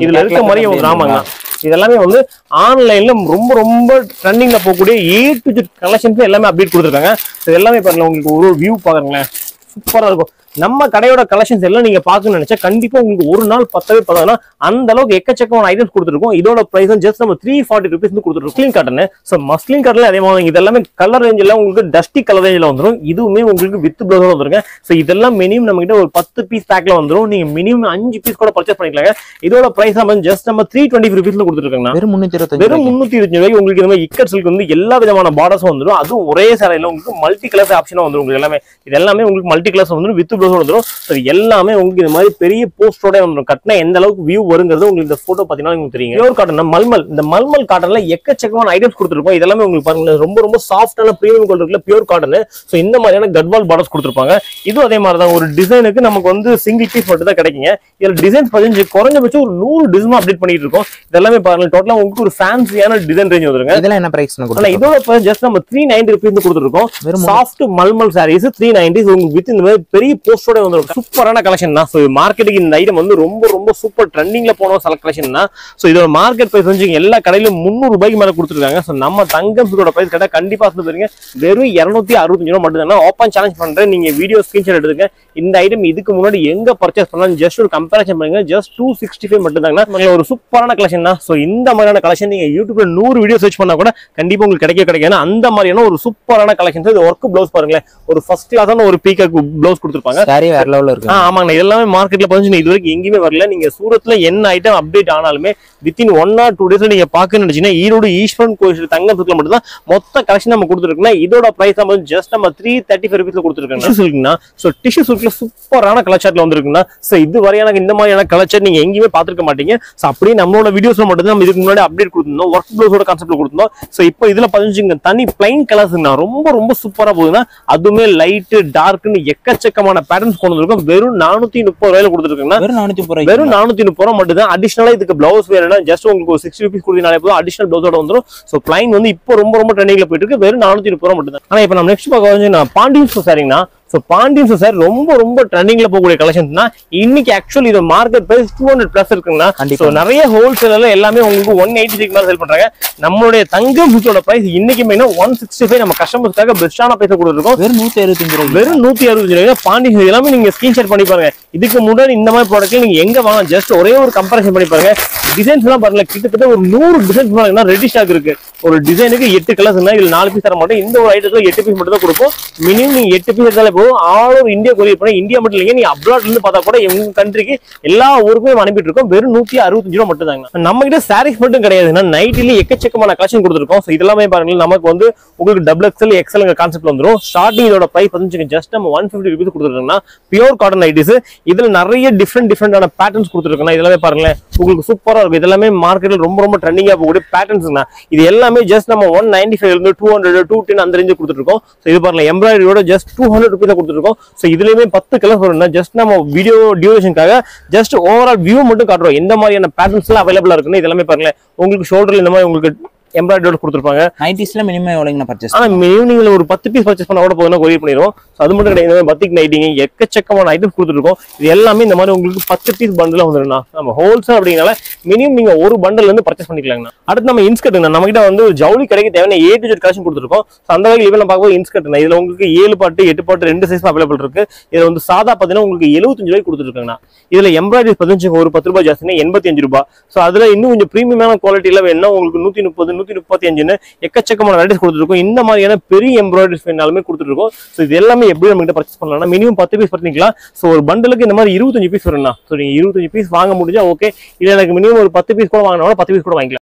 இதுல இருக்க மாதிரி ஒரு ராமாங்க. இதெல்லாமே வந்து ஆன்லைன்ல ரொம்ப ரொம்ப ட்ரெண்டிங்ல போகக்கூடிய A to Z கலெக்ஷன்ஸ் எல்லாமே அப்டேட் கொடுத்துருக்காங்க. இது எல்லாமே பாருங்க, உங்களுக்கு ஒரு வியூ பாருங்களேன், சூப்பரா இருக்கும். நம்ம கடையோட கலெக்ஷன்ஸ் எல்லாம் நீங்க பாக்கணும்னு நினைச்சா கண்டிப்பா உங்களுக்கு ஒரு நாள் பத்தவே பத்தாதுன்னா அந்த அளவுக்கு எக்கச்சக்கமான ஐட்டம்ஸ் கொடுத்துருக்கோம். இதோட பிரைஸ் ஜஸ்ட் நம்ம 340 ரூபீஸ் கொடுத்துருக்கோம். Muslin cotton. சோ மஸ்லின் காட்டன்ல அதே மாதிரி இது எல்லாமே கலர் ரேஞ்சில் உங்களுக்கு டஸ்டி கலர் ரேஞ்சில் வந்துடும். இதுவுமே உங்களுக்கு வித் பிளவுஸோட வந்துருங்க. சோ இதெல்லாம் மினிமம் நம்ம கிட்ட ஒரு 10 பீஸ் பேக்ல வந்துடும். நீங்க மினிமம் 5 பீஸ் கூட பர்ச்சேஸ் பண்ணிக்கலாங்க. இதோட பிரைஸ் ஜஸ்ட் நம்ம 320 ரூபீஸ்ல கொடுத்துருக்காங்க. வெறும் 325. வெறும் 325 ரூபாய்க்கு உங்களுக்கு இந்த மாதிரி இக்கட் சில்க் வந்து எல்லா விதமான பார்டர்ஸும் வந்துடும். அதுவும் ஒரே சாரியில உங்களுக்கு மல்டி கலர்ஸ் ஆப்ஷனா வந்துடும். உங்களுக்கு எல்லாமே இது எல்லாமே உங்களுக்கு மல்டி கலர்ஸ் வந்துடும், வித் பிளவுஸோட வந்துடும். எல்லாமே உங்களுக்கு இந்த மாதிரி பெரிய போஸ்டோட வந்துடும். கட்டினா எந்த அளவுக்கு வியூ வருங்கிறது உங்களுக்கு இந்த போட்டோ பாத்தீங்கன்னா உங்களுக்கு தெரியும். பியூர் காட்டன் மல்மல், இந்த மல்மல் காட்டன்ல எக்கச்சக்கமான ஐட்டம்ஸ் கொடுத்துருப்போம். இதெல்லாமே உங்களுக்கு பாருங்க ரொம்ப ரொம்ப சாஃப்டான பிரீமியம் குவாலிட்டில பியூர் காட்டன். சோ இந்த மாதிரியான கட்வால் பார்டர்ஸ் கொடுத்துருப்பாங்க. இதுவும் அதே மாதிரி தான், ஒரு டிசைனுக்கு நமக்கு வந்து சிங்கிள் பீஸ் மட்டும் தான் கிடைக்குங்க. இதுல டிசைன்ஸ் பதினஞ்சு குறைஞ்சபட்சம் ஒரு 100 டிசைன் அப்டேட் பண்ணிட்டு இருக்கோம். இதெல்லாமே பாருங்க டோட்டலா உங்களுக்கு ஒரு ஃபேன்சியான டிசைன் ரேஞ்ச் வந்துருங்க. இதெல்லாம் என்ன பிரைஸ்? இதோட பிரைஸ் ஜஸ்ட் நம்ம 390 ரூபீஸ் கொடுத்துருக்கோம். சாஃப்ட் மல்மல் சாரீஸ் 390 உங்களுக்கு வித் இந்த மாதிரி பெரிய போஸ்டோட வந்துரும். சூப்பரான கலெக்ஷன் தான். சோ மார்க்கெட்டுக்கு இந்த ஐட்டம் வந்து ரொம்ப ரொம்ப சூப்பர் ட்ரெண்டிங்ல போன செலக்ட் கலெக்ஷன் தான். சோ இதோட மார்க்கெட் பிரைஸ் வந்து எல்லா கடையிலும் 300 ரூபாய்க்கு மேல கொடுத்துருக்காங்க. சோ நம்ம தங்கம் சுக்கோட பிரைஸ் கேட்டா கண்டிப்பா சொல்லுங்க வெறும் 265 ரூபாய் மட்டும் தான். ஓப்பன் சேலஞ்ச் பண்றேன், நீங்க வீடியோ ஸ்கிரீன்ஷாட் எடுத்துங்க. இந்த ஐட்டம் இதுக்கு முன்னாடி எங்க பர்ச்சேஸ் பண்ணலாம் ஜஸ்ட் ஒரு கம்பேரிசன் பண்ணுங்க. ஜஸ்ட் 265 மட்டும் தாங்க. ஒரு சூப்பரான கலெக்ஷன் தான். சோ இந்த மாதிரியான கலெக்ஷன் நீங்க யூடியூப்ல 100 வீடியோ சர்ச் பண்ணா கூட கண்டிப்பா உங்களுக்கு கிடைக்காது. அந்த மாதிரியான ஒரு சூப்பரான கலெக்ஷன். இது ஒர்க் பிளவுஸ் பாருங்களேன், ஒரு ஃபர்ஸ்ட் கிளாஸான ஒரு பீகாக் பிளவுஸ் கொடுத்துருப்பாங்க. கொடுத்துருக்காங்க. சாரி வேற லெவல்ல இருக்கு. ஆமாங்க, இதெல்லாமே மார்க்கெட்ல பதினஞ்சு இது வரைக்கும் எங்கேயுமே வரல. நீங்க சூரத்ல என்ன ஐட்டம் அப்டேட் ஆனாலுமே வித்தின் 1 or 2 days நீங்க பாக்கணும்னு நினைச்சீங்கன்னா ஈரோடு ஈஸ்வரன் கோயில் தங்கத்துல மட்டும் தான் மொத்த கலெக்ஷன் நம்ம கொடுத்துருக்கோம்னா இதோட பிரைஸ் நம்ம ஜஸ்ட் நம்ம 335 rupees கொடுத்துருக்கோம். சோ டிஷ்யூ சில்க்ல சூப்பரான கலெக்ஷன்ல வந்திருக்குன்னா சோ இது வரையான இந்த மாதிரியான கலெக்ஷன் நீங்க எங்கேயுமே பாத்துருக்க மாட்டீங்க. சோ அப்படியே நம்மளோட வீடியோஸ்ல மட்டும் நம்ம இதுக்கு முன்னாடி அப்டேட் கொடுத்திருந்தோம், ஒர்க் ப்ளவுஸோட கான்செப்ட்ல கொடுத்திருந்தோம். சோ இப்போ இதுல பதினஞ்சுங்க தனி பிளைன் கலர்ஸ்னா ரொம்ப ரொம்ப சூப்பரா போகுதுன்னா அதுவுமே லைட் டார்க்னு எக்கச்சக்கமான பேட்டர்ன்ஸ் கொண்டு வந்திருக்கோம். வெறும் 430 ரூபாயில கொடுத்துருக்கோம்னா வெறும் 430 வெறும் 430 ரூபாய் மட்டும் தான். அடிஷனலா இதுக்கு பிளவுஸ் வேணும்னா ஜஸ்ட் உங்களுக்கு ஒரு 60 rupees கொடுத்தீங்கனாலே போதும், அடிஷனல் பிளவுஸோட வந்துரும். சோ பிளைன் வந்து இப்போ ரொம்ப ரொம்ப ட்ரெண்டிங்ல போயிட்டு இருக்கு. வெறும் 430 ரூபாய் மட்டும் தான். ஆனா இப்போ நம்ம நெக்ஸ்ட் பார்க்க வந்து பாண்டியன் சாரிங்கனா சோ பாண்டியன் சார் ரொம்ப ரொம்ப ட்ரெண்டிங்ல போகக்கூடிய கலெக்ஷன்ஸ்னா இன்னைக்கு ஆக்சுவலி இது மார்க்கெட் பிரைஸ் 200+ இருக்குன்னா சோ நிறைய ஹோல்சேலர்ல எல்லாமே உங்களுக்கு 186 மேல சேல் பண்றாங்க. நம்மளுடைய தங்கம் பூச்சோட பிரைஸ் இன்னைக்கு மெயினா 165 நம்ம கஸ்டமர்ஸ்க்காக பெஸ்டான பிரைஸ் கொடுத்துருக்கோம். வெறும் 165 ரூபாய். வெறும் 165 ரூபாய் பாண்டியன் எல்லாமே நீங்க ஸ்கிரீன்ஷாட் பண்ணி பாருங்க. இதுக்கு முன்னாடி இந்த மாதிரி ப்ராடக்ட் நீங்க எங்க வாங்கலாம் ஜஸ்ட் ஒரே ஒரு கம்பேரிசன் பண்ணி பாருங்க. டிசைன்ஸ் எல்லாம் பாருங்க, கிட்டத்தட்ட ஒரு 100 டிசைன்ஸ் பாருங்கன்னா ரெடி ஸ்டாக் இருக்கு. ஒரு டிசைனுக்கு 8 கலர்ஸ் இதுல 4 பீஸ் தர மாட்டோம். இந்த ஒரு ஐட்டத்துல 8 பீஸ் மட்டும் தான் கொடுப்போம். மினிமம் நீங்க 8 பீஸ் எடுத்தாலே போதும். ஆல் ஓவர் இந்தியா கொரியர் பண்ணி இந்தியா மட்டும் இல்லைங்க, நீங்க அப்ராட்ல இருந்து பார்த்தா கூட எங்க கண்ட்ரிக்கு எல்லா ஊருக்குமே அனுப்பிட்டு இருக்கோம். வெறும் 165 ரூபாய் மட்டும் தாங்க. நம்ம கிட்ட சாரீஸ் மட்டும் கிடையாதுன்னா நைட்ல எக்கச்சக்கமான கலெக்ஷன் கொடுத்துருக்கோம். சோ இதெல்லாமே பாருங்க நமக்கு வந்து உங்களுக்கு XXL XL கான்செப்ட் வந்துரும். ஸ்டார்டிங் இதோட பிரைஸ் வந்து ஜஸ்ட் நம்ம 150 rupees கொடுத்துருக்கோம்னா பியூர் காட்டன் நைட்டிஸ். இதுல நிறைய டிஃபரெண்டான பேட்டர்ன்ஸ் கொடுத்துருக்கோம். இதெல்லாமே பாருங்களேன் உங்களுக்கு சூப்பரா இருக்கும். இதெல்லாமே மார்க்கெட்ல ரொம்ப ரொம்ப ட்ரெண்டிங்கா போகக்கூடிய பேட்டர்ன்ஸ்னா இது எல்லாமே ஜஸ்ட் நம்ம 195 இருந்து 200 210 அந்த ரேஞ்ச் கொடுத்துருக்கோம். சோ இது பாருங்க எம்ப்ராய்டரியோட ஜஸ்ட் 200 rupees கொடுத்துருக்கோம். சோ இதுலயுமே 10 கலர்ஸ் வரும்னா ஜஸ்ட் நம்ம வீடியோ டியூரேஷனுக்காக ஜஸ்ட் ஓவரால் வியூ மட்டும் காட்டுறோம். எந்த மாதிரியான பேட்டர்ன்ஸ் எல்லாம் அவைலபிளா இருக்குன்னு இதெல்லாமே பாருங்க. உங்களுக்கு ஷோல்டர்ல இந்த மாதிரி உங்களுக்கு எம்ப்ராய்டரி கொடுத்துருப்பாங்க. நைட்டிஸ்ல மினிமம் எவ்வளவுங்க பர்ச்சேஸ்? ஆனா ஈவினிங்ல ஒரு 10 பீஸ் பர்ச்சேஸ் பண்ணா கூட போதும்னா கொரியர் பண்ணிடுவோம். அது மட்டும் கிடையாது, பத்திக் நைட்டிங் எக்கச்சக்கமான ஐட்டம்ஸ் கொடுத்துருக்கோம். இது எல்லாமே இந்த மாதிரி உங்களுக்கு 10 பீஸ் பண்டில் வந்துருந்தா நம்ம ஹோல்சேல் அப்படிங்கனால மினிமம் நீங்க ஒரு பண்டல் வந்து பர்ச்சேஸ் பண்ணிக்கலாங்கண்ணா. அடுத்து நம்ம இன்ஸ்கர்ட் நம்ம கிட்ட வந்து ஜவுளி கடைக்கு தேவையான A to Z கலெக்ஷன் கொடுத்துருக்கோம். அந்த வகையில் இவன் பார்க்கும்போது இன்ஸ்கர்ட் இதுல உங்களுக்கு 7 பாட்டு 8 பாட்டு 2 சைஸ் அவைலபிள் இருக்கு. இதுல வந்து சாதா பாத்தீங்கன்னா உங்களுக்கு 75 ரூபாய் கொடுத்துருக்காங்கண்ணா. இதுல எம்ப்ராய்டரி 15 ஒரு 10 ரூபாய் ஜாஸ்தினா 85 ரூபாய். சோ அதுல இன்னும் கொஞ்சம் பிரீமியமான குவாலிட்டியில வேணும்னா உங்களுக்கு 130 135 எக்கச்சக்கமான வெரைட்டிஸ் கொடுத்துருக்கோம். இந்த மாதிரியான பெரிய எம்ப்ராய்டரிஸ் வேணாலுமே கொடுத்துருக்கோம். ஸோ இது எல்லாமே எப்படி நம்ம கிட்ட பர்ச்சேஸ் பண்ணலாம் மினிமம் 10 பீஸ் பண்ணிக்கலாம். ஸோ ஒரு பண்டலுக்கு இந்த மாதிரி 25 பீஸ் வரும்னா ஸோ நீங்க 25 பீஸ் வாங்க முடிஞ்சா ஓகே. இல்லை எனக்கு மினிமம் ஒரு 10 பீஸ் கூட வாங்கினா 10 பீஸ் கூட வாங்கிக்கலாம்.